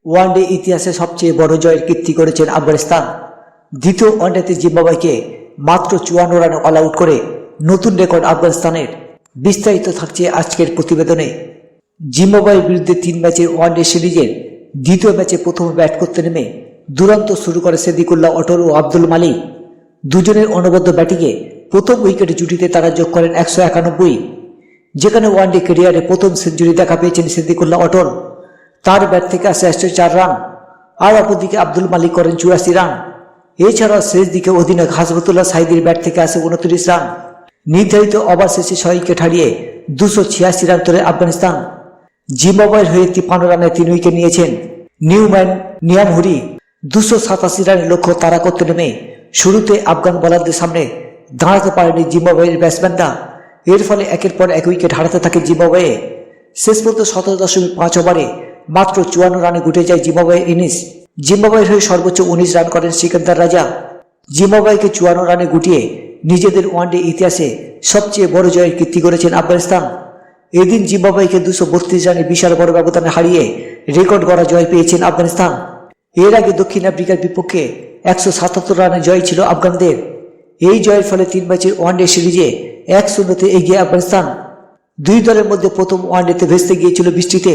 One day ইতিহাসে সবচেয়ে বড় জয়ের কীর্তি করেছেন আফগানিস্তান। দ্বিতীয় ওয়ানডেতে জিম্বাবুয়েকে মাত্র 54 রানে অল আউট করে নতুন রেকর্ড আফগানিস্তানের। বিস্তারিত থাকছে আজকের প্রতিবেদনে। জিম্বাবুয়ের বিরুদ্ধে 3 ম্যাচের ওয়ানডে সিরিজের দ্বিতীয় ম্যাচে প্রথমে ব্যাট করতে নেমে দুরন্ত শুরু করে সিদ্দিকুল্লাহ অটল ও আব্দুল মালিক। দুজনের অনবদ্য ব্যাটিংয়ে প্রথম উইকেটে জুটিতে তারা যোগ করেন 191, যেখানে ওয়ানডে ক্যারিয়ারে প্রথম সেঞ্চুরি দেখা পেয়েছেন সিদ্দিকুল্লাহ অটল। তার ব্যাট থেকে আসে 104 রান, আর অপরদিকে আব্দুল মালিক করেন 84 রান। এছাড়াও শেষ দিকে অধিনায়ক হাসবুতুল্লাহ সাইদির ব্যাট থেকে আসে 29 রান। নির্ধারিত ওভার শেষে 6 উইকেট হারিয়ে 286 রান তোলে আফগানিস্তান। জিম্বাবুয়ের হয়ে 53 রানে 3 উইকেট নিয়েছেন নিউম্যান নিয়ামহুরি। 287 রানের লক্ষ্য তাড়া করতে নেমে শুরুতে আফগান বোলারদের সামনে দাঁড়াতে পারেনি জিম্বাবুয়ের ব্যাটসম্যানরা। এর ফলে একের পর এক উইকেট হারাতে থাকে জিম্বাবুয়ে। শেষ পর্যন্ত 17.5 ওভারে মাত্র 54 রানে গুটে যায় জিম্বাবুয়ের ইনিংস। জিম্বাবুয়ের হয়ে সর্বোচ্চ 19 রান করেন সিকান্দার রাজা। জিম্বাবুয়েকে 54 রানে গুটিয়ে নিজেদের ওয়ানডে ইতিহাসে সবচেয়ে বড় জয়ের কীর্তি করেছেন আফগানিস্তান। এদিন জিম্বাবুয়েকে 232 রানে বিশাল বড় ব্যবধানে হারিয়ে রেকর্ড গড়া জয় পেয়েছেন আফগানিস্তান। এর আগে দক্ষিণ আফ্রিকার বিপক্ষে 177 রানে জয় ছিল আফগানদের। এই জয়ের ফলে 3 ম্যাচের ওয়ানডে সিরিজে 1-0 এগিয়ে আফগানিস্তান। দুই দলের মধ্যে প্রথম ওয়ানডেতে ভেস্তে গিয়েছিল বৃষ্টিতে।